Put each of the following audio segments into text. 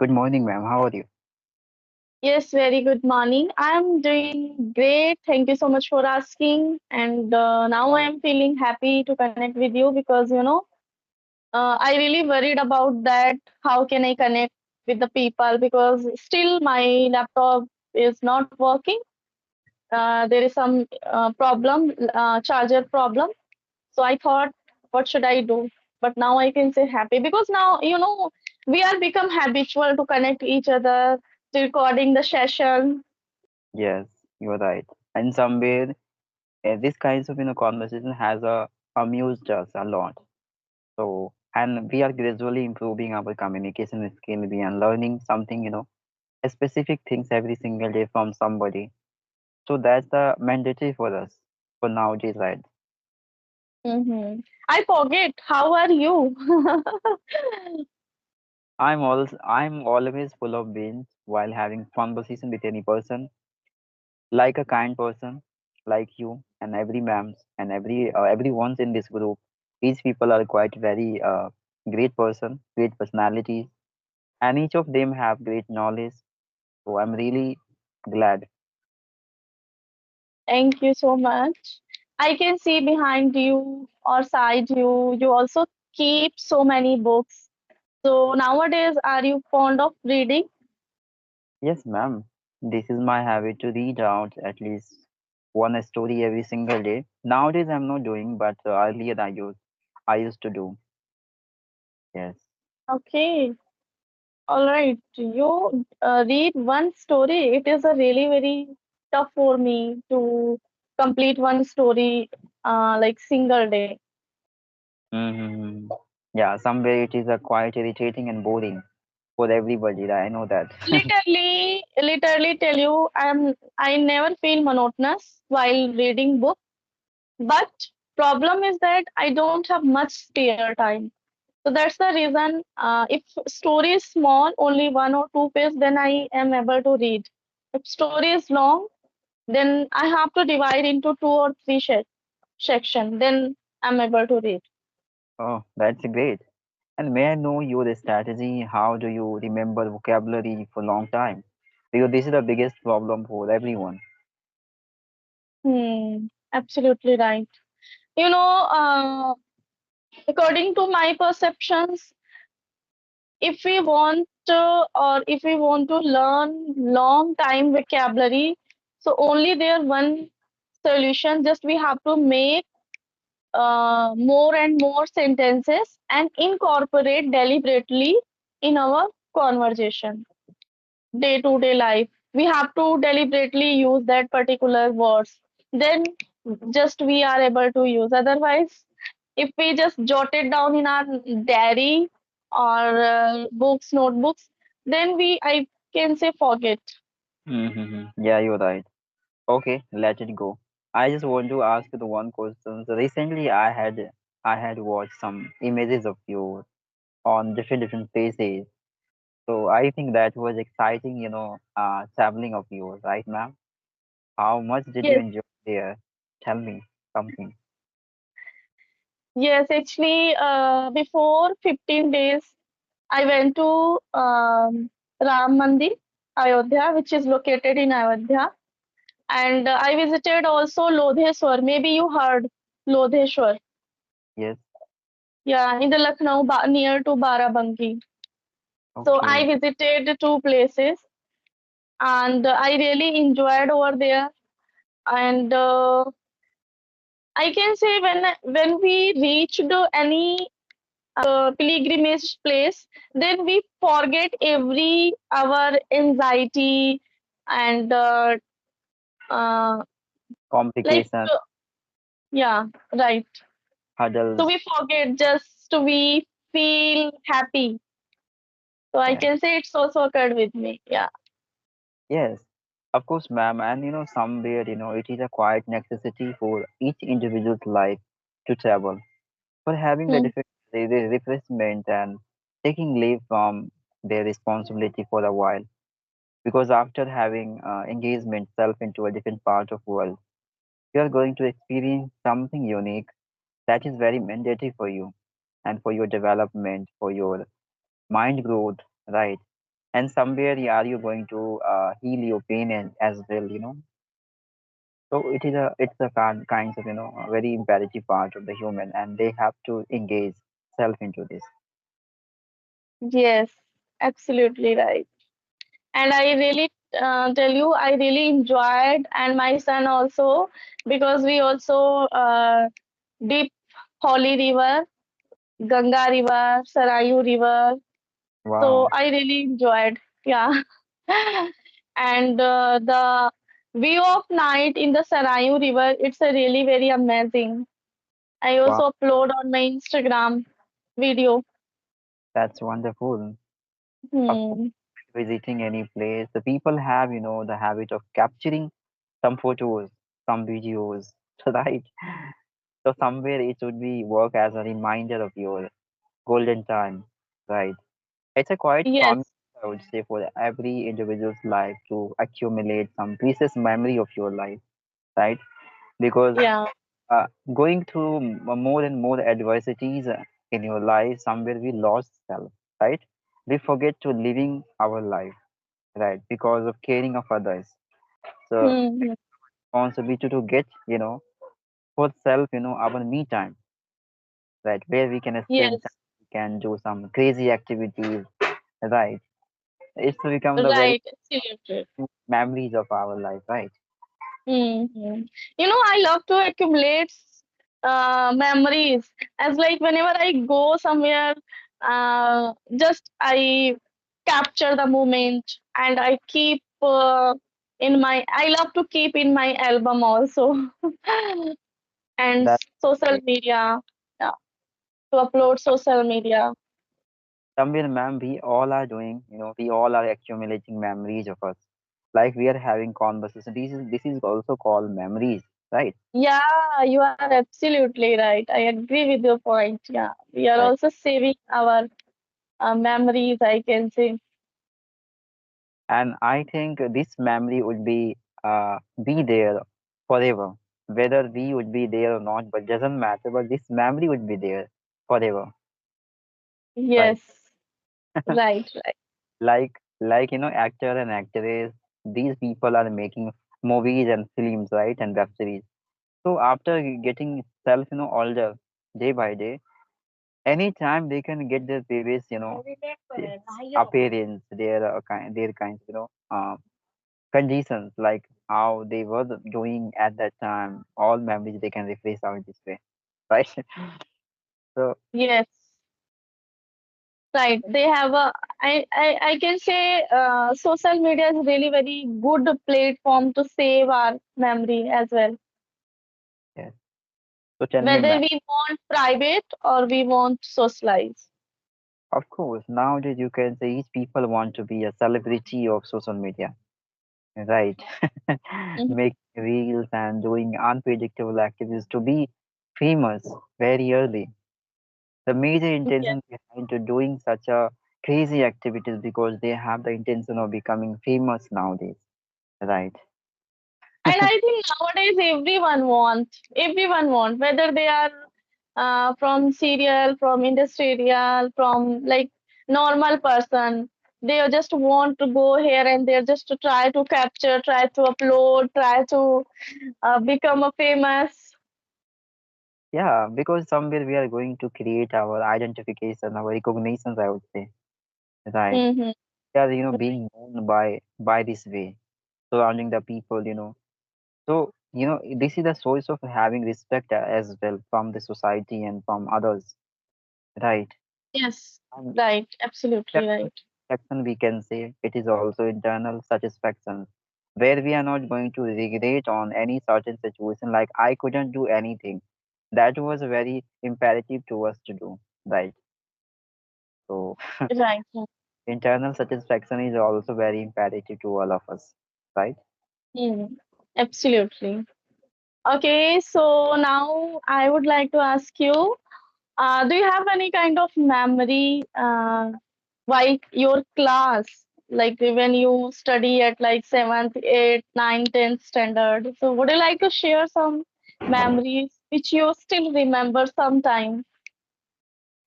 Good morning, ma'am. How are you? Yes, very good morning. I'm doing great. Thank you so much for asking. And now I am feeling happy to connect with you because, I really worried about that. How can I connect with the people? Because still my laptop is not working. There is some problem, charger problem. So I thought, what should I do? But now I can say happy because now, we are become habitual to connect each other, to recording the session. Yes, you're right. And somewhere, this kinds of conversation has amused us a lot. So, and we are gradually improving our communication skill. We are learning something, specific things every single day from somebody. So that's the mandatory for us for nowadays, right? I forget. How are you? I'm always full of beans while having conversation with any person, like a kind person like you and every ma'ams and everyone's in this group. These people are quite very great person, great personalities, and each of them have great knowledge. So I'm really glad. Thank you so much. I can see behind you or side you, you also keep so many books. So nowadays, are you fond of reading? Yes, ma'am, this is my habit to read out at least one story every single day. Nowadays I'm not doing, but earlier I used to do. Yes. Okay, all right. You read one story. It is a really very tough for me to complete one story like single day. Mm-hmm. Yeah, somewhere it is a quite irritating and boring for everybody. I know that. Literally tell you, I never feel monotonous while reading book. But problem is that I don't have much spare time. So that's the reason. If story is small, only one or two pages, then I am able to read. If story is long, then I have to divide into two or three section. Then I'm able to read. Oh, that's great. And may I know your strategy? How do you remember vocabulary for a long time? Because this is the biggest problem for everyone. Absolutely right. You know, according to my perceptions, if we want or if we want to learn long time vocabulary, so only there one solution. Just we have to make more and more sentences and incorporate deliberately in our conversation, day to day life. We have to deliberately use that particular words. Then just we are able to use. Otherwise, if we just jot it down in our diary or books, notebooks, then I can say forget. Mm-hmm. Yeah, you're right. Okay, let it go. I just want to ask you the one question. So recently, I had watched some images of you on different places. So I think that was exciting, traveling of yours, right, ma'am? How much did you Yes, enjoy there? Tell me something. yes. Actually, before 15 days, I went to Ram Mandir, Ayodhya, which is located in Ayodhya. And I visited also Lodheshwar. Maybe you heard Lodheshwar. Yes. Yeah, in the Lucknow near to Barabanki. So I Okay. visited two places and I really enjoyed over there. And I can say when we reached any pilgrimage place, then we forget every our anxiety and uh, like Complication, yeah, right. So hurdles. we forget just to we feel happy. So I Yes. can say it's also occurred with me. Yeah. Yes. Of course, ma'am. And somewhere, it is a quiet necessity for each individual's life to travel. For having the Hmm. the refreshment and taking leave from their responsibility for a while. Because after having engagement self into a different part of world, you are going to experience something unique that is very mandatory for you and for your development, for your mind growth, right? and somewhere are you going to heal your pain and as well, you know. So it's a kinds of, you know, a very imperative part of the human, and they have to engage self into this. Yes, absolutely right. And I really tell you, I really enjoyed, and my son also, because we also dip Holly River, Ganga River, Sarayu River. So Wow. I really enjoyed. Yeah. And the view of night in the Sarayu River, it's a really very amazing. I Wow, also upload on my Instagram video. that's wonderful. Of course, Hmm. visiting any place, the people have, you know, the habit of capturing some photos, some videos, right? So somewhere it would be work as a reminder of your golden time, right? It's a quite common, Yes. I would say, for every individual's life to accumulate some precious memory of your life, right? Because Yeah. uh, going through more and more adversities in your life, somewhere we lost self, right? We forget to living our life, right? Because of caring of others. So Hmm. responsibility to get, you know, for self, you know, our me time, right? Where we can spend time, Yes. we can do some crazy activities, right? It's become the very Right. Absolutely. memories of our life, right? Hmm. You know, I love to accumulate memories. As like whenever I go somewhere, just I capture the moment and I keep in my. I love to keep in my album also, and That's social great. media. Yeah, to upload social media. Somewhere, ma'am, we all are doing, you know, we all are accumulating memories of us. Like we are having conversation. This is also called memories, right? Yeah, you are absolutely right. I agree with your point. Yeah, we are Right. also saving our memories, I can say. And I think this memory would be there forever. Whether we would be there or not, but doesn't matter. But this memory would be there forever, right? Yes, right, right. Like, you know, actor and actress, these people are making movies and films, right, and web series. So after getting self, you know, older day by day, anytime they can get their previous, you know, appearance, their kinds, you know, conditions, like how they were doing at that time, all memories they can refresh out this way, right? So Yes, right. They have a, I can say social media is really very good platform to save our memory as well. yes. So tell me, Whether ma'am, we want private or we want socialize. of course, nowadays you can say each people want to be a celebrity of social media, right? Mhm. Making reels and doing unpredictable activities to be famous very early. The major Yes. intention behind to doing such a crazy activities because they have the intention of becoming famous nowadays, right? And I think nowadays everyone want, whether they are from serial, from industrial, from like normal person. They just want to go here and there just to try to capture, try to upload, try to become a famous. Yeah, because somewhere we are going to create our identification, our recognitions, I would say, right? Hmm. We are, you know, being known by this way, surrounding the people, you know. So, you know, this is the source of having respect as well from the society and from others, right? Yes, And right, absolutely external right. satisfaction, we can say it is also internal satisfaction, where we are not going to regret on any certain situation, like I couldn't do anything. That was very imperative to us to do, right? So, Right. internal satisfaction is also very imperative to all of us, right? Mm, absolutely. Okay, so now I would like to ask you, do you have any kind of memory like your class, like when you study at like seventh, eighth, ninth, tenth standard? So would you like to share some memories which you still remember sometime?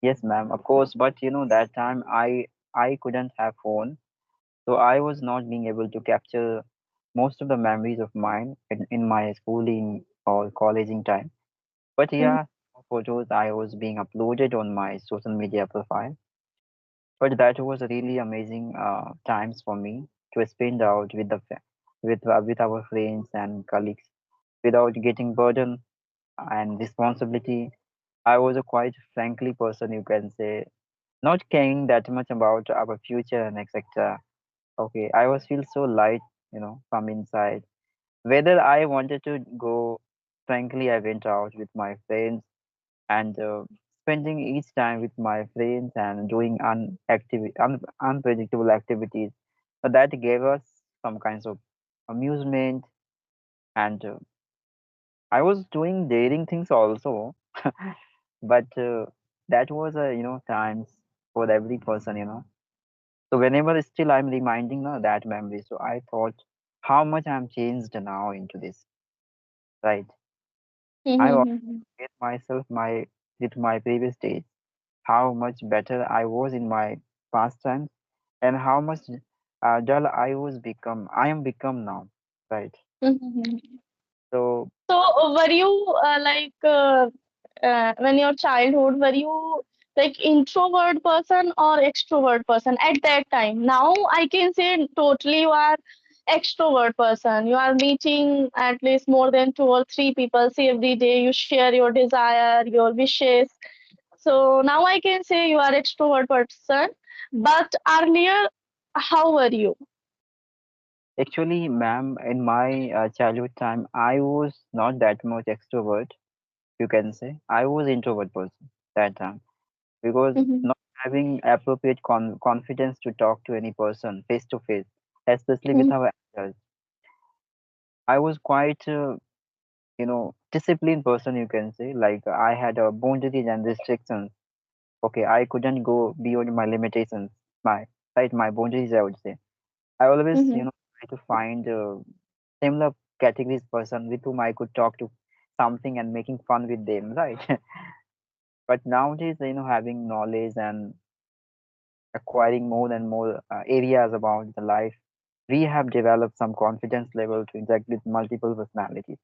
Yes, ma'am, of course. But you know, that time I couldn't have phone. So I was not being able to capture most of the memories of mine in my schooling or colleging time. But Mhm. yeah, photos I was being uploaded on my social media profile. But that was really amazing times for me to spend out with with our friends and colleagues without getting burden and responsibility. I was a quite frankly person, you can say, not caring that much about our future and etc. Okay, I was feel so light, from inside. Whether I wanted to go, frankly, I went out with my friends and spending each time with my friends and doing unpredictable activities. So that gave us some kinds of amusement, and I was doing daring things also, but that was times for every person, So whenever still I'm reminding that memory, so I thought how much I'm changed now into this, right? I always Mhm. get myself with my previous days, how much better I was in my past times, and how much dull I am become now, right? Mhm. So So, were you when your childhood, were you like introvert person or extrovert person at that time? Now I can say totally you are extrovert person. You are meeting at least more than two or three people every day. You share your desire, your wishes. So now I can say you are extrovert person. But earlier, how were you? actually, ma'am, in my childhood time, I was not that much extrovert. You can say I was introvert person that time because Mhm. not having appropriate confidence to talk to any person face to face, especially with Mhm. our elders. I was quite disciplined person, you can say. Like I had boundaries and restrictions. Okay, I couldn't go beyond my limitations, my my boundaries, I would say. I always Mhm. try to find similar categories person with whom I could talk to something and making fun with them, right? But nowadays, having knowledge and acquiring more and more areas about the life, we have developed some confidence level to interact with multiple personalities.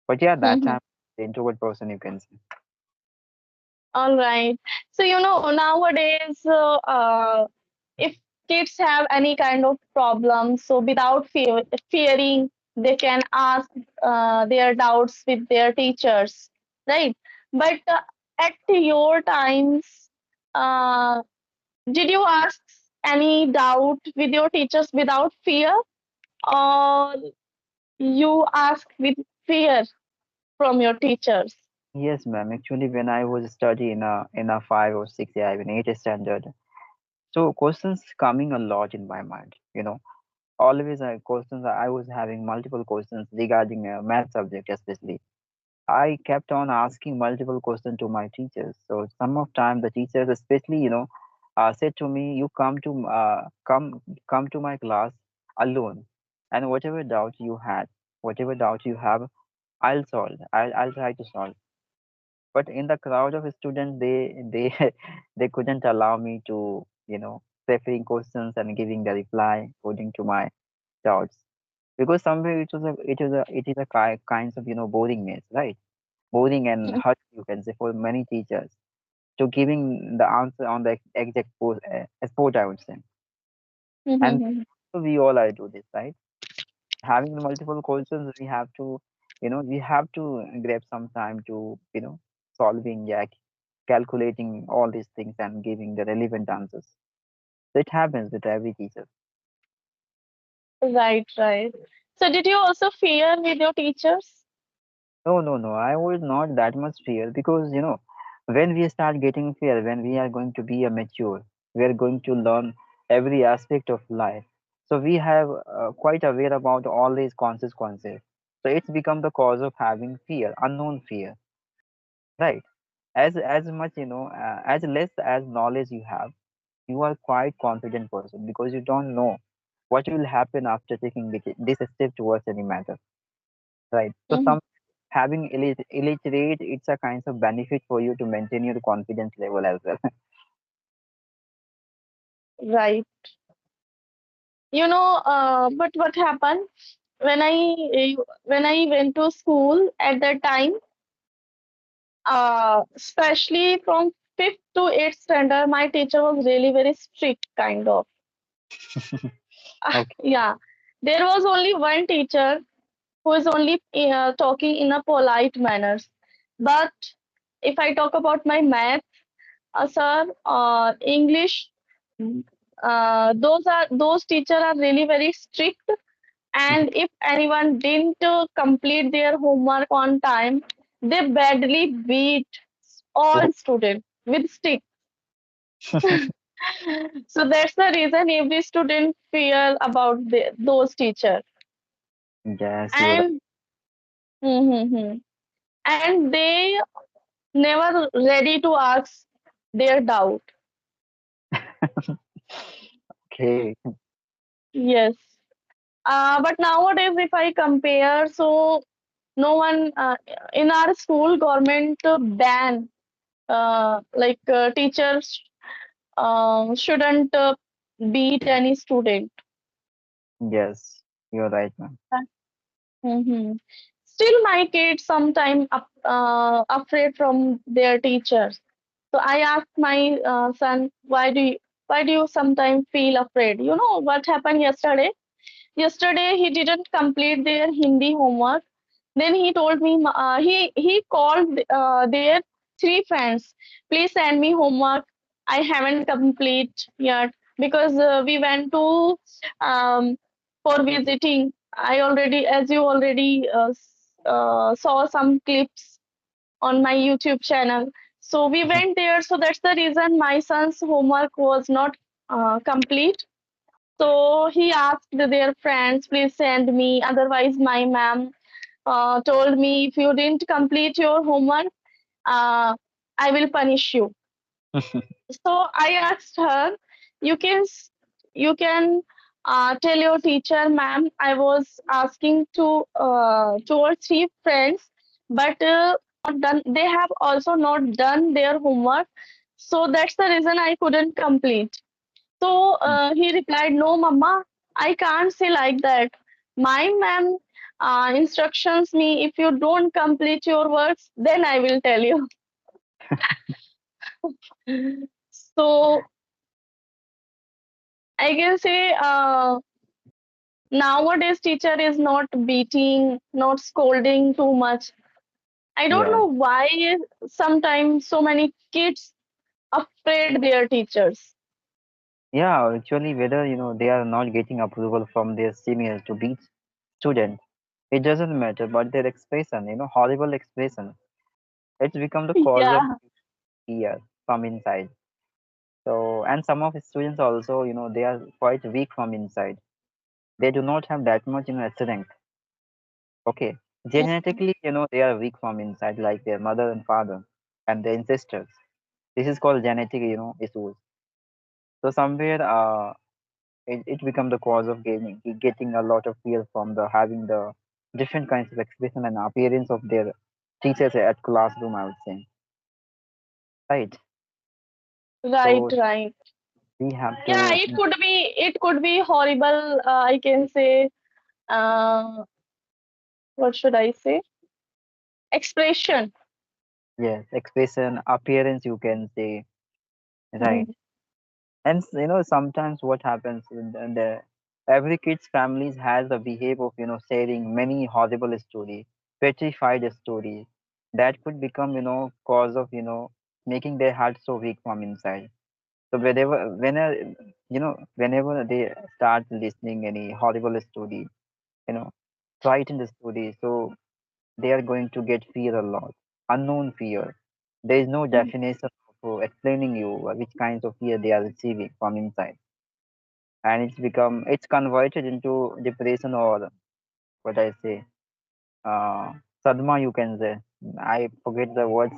But yeah, that Mhm. time, the introvert person, you can say. All right. So, nowadays, if kids have any kind of problem, so without fearing, they can ask their doubts with their teachers, right? But at your times, uh, did you ask any doubt with your teachers without fear, or you ask with fear from your teachers? Yes, ma'am. Actually, when I was studying in a 5 or 6, yeah, even 8 standard, so questions coming a lot in my mind. Always questions. I was having multiple questions regarding math subject, especially. I kept on asking multiple questions to my teachers. So some of time the teachers, especially said to me, "You come to my class alone, and whatever doubt you have, I'll solve. I'll try to solve." But in the crowd of students, they they couldn't allow me to preferring questions and giving the reply according to my doubts because somewhere it is a kinds of boringness, right? Boring and hard, you can say, for many teachers to giving the answer on the exact spot, I would say. And so we all I do this, right? Having multiple questions, we have to grab some time to solving, yeah, calculating all these things and giving the relevant answers. So it happens with every teacher. Right, right. So did you also fear with your teachers? No, no, no. I was not that much fear because when we start getting fear, when we are going to be a mature, we are going to learn every aspect of life. So we have quite aware about all these consequences. So it's become the cause of having fear, unknown fear, right? As much as less as knowledge you have, you are quite confident person because you don't know what will happen after taking this step towards any matter, right? So Mhm. some having illiterate, it's a kind of benefit for you to maintain your confidence level as well. Right. But what happened when I went to school at that time, especially from fifth to eighth standard, my teacher was really very strict, kind of. Okay. Yeah, there was only one teacher who is only talking in a polite manners. But if I talk about my math, sir, English, those teachers are really very strict. And if anyone didn't complete their homework on time, they badly beat Oh, all students with stick. So that's the reason every student fear about those teachers. yes, you're And hmm and they never ready to ask their doubt. right. Okay. Yes. But nowadays, if I compare, so no one in our school, government ban teachers shouldn't beat any student. Yes, you're right, ma'am. hmm Still, my kids sometimes afraid from their teachers. So I asked my son, why do you sometimes feel afraid? You know what happened yesterday? Yesterday he didn't complete their Hindi homework. Then he told me he called their three friends. Please send me homework. I haven't complete yet because we went to um, for visiting. I already, as you already saw some clips on my YouTube channel. So we Mhm. went there. So that's the reason my son's homework was not complete. So he asked their friends, please send me. Otherwise, my ma'am told me if you didn't complete your homework, uh, I will punish you. So I asked her, you can tell your teacher, ma'am, I was asking to two or three friends, but not done. They have also not done their homework. So that's the reason I couldn't complete. So he replied, no, mama, I can't say like that. My ma'am instructions me, if you don't complete your works, then I will tell you. So I can say nowadays teacher is not beating, not scolding too much. I don't Yes. know why sometimes so many kids afraid their teachers. Yeah, actually, whether they are not getting approval from their seniors to beat student, it doesn't matter. But their expression, horrible expression, it's become the cause of Yeah, fear from inside. So, and some of the students also, they are quite weak from inside. They do not have that much, strength. Okay, genetically, they are weak from inside, like their mother and father and their ancestors. This is called genetic, issues. So somewhere, it become the cause of getting a lot of fear from the having the different kinds of expression and appearance of their teachers at classroom, I would say. Right. right, So right. we have Yeah, to, it could be horrible. I can say what should I say? Expression. yes, expression, appearance, you can say, right. Mm. And sometimes what happens in the every kid's families has a behave of sharing many horrible stories, petrified stories that could become cause of making their heart so weak from inside. So whenever they start listening any horrible story, you know, frightened story, so they are going to get fear a lot, unknown fear. There is no definition of explaining you which kinds of fear they are receiving from inside, and it's converted into depression or what I say, uh, sadma you can say. I forget the words,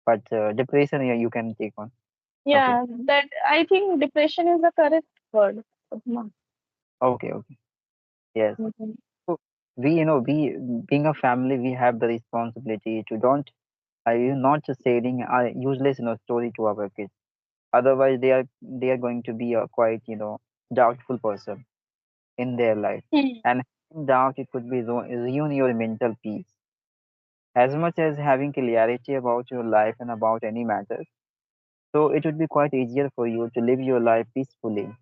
but depression, yeah, you can take on. Okay, Yeah, that I think depression is the correct word. Padma. okay, okay, yes. Mhm. So we being a family, we have the responsibility to don't not just saying a useless story to our kids. Otherwise, they are going to be quite doubtful person in their life. Hmm. And having doubt, it could be ruin your mental peace. As much as having clarity about your life and about any matter. So it would be quite easier for you to live your life peacefully.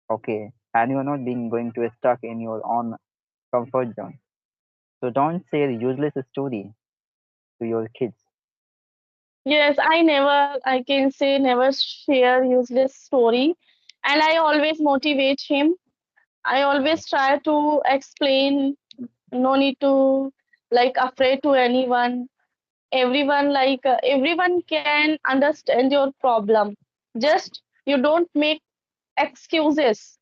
Okay. And you are not being going to stuck in your own comfort zone. So don't say useless story to your kids. Yes, I can say never share useless story. And I always motivate him. I always try to explain, no need to like afraid to anyone. Everyone can understand your problem. Just you don't make excuses.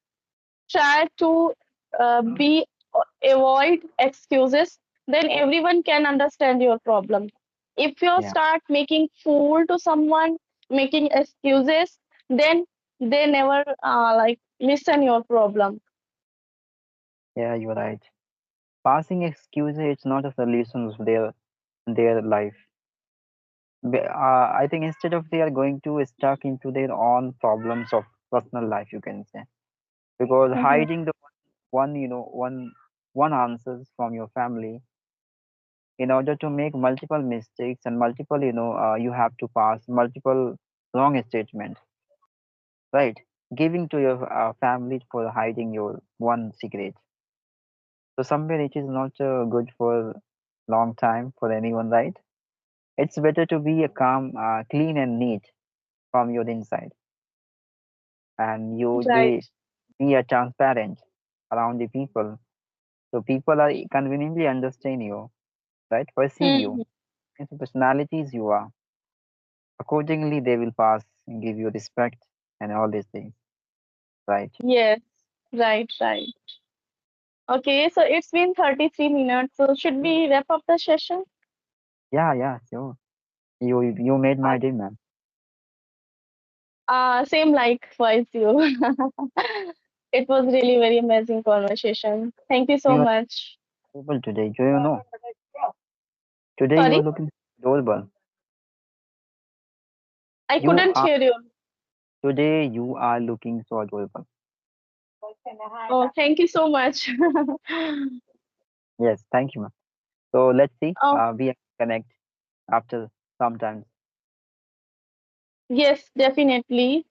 Try to be avoid excuses, then everyone can understand your problem. If you Yeah. start making fool to someone, making excuses, then they never listen your problem. Yeah, you're right. Passing excuses, it's not a solution of their life. I think instead of they are going to stuck into their own problems of personal life, you can say, because Mhm. hiding the one answers from your family in order to make multiple mistakes and multiple you have to pass multiple wrong statements, right? Giving to your family for hiding your one secret. So somewhere it is not good for long time for anyone, right? It's better to be a calm, clean and neat from your inside, and you would Right. be a transparent around the people, so people are conveniently understand you, right? Perceive you Mhm. as the personalities you are. Accordingly, they will pass and give you respect and all these things, right? Yes. Right. Right. Okay. So it's been 33 minutes. So should we wrap up the session? Yeah, yeah, sure. You made my day, man. Same likewise you. It was really very amazing conversation. Thank you so You are much. adorable today. Do you know? Today you are Sorry, looking adorable. I You couldn't are hear you. Today you are looking so adorable. Oh, thank you so much. Yes, thank you, man. So let's see. Oh, We connect after sometimes. yes, definitely.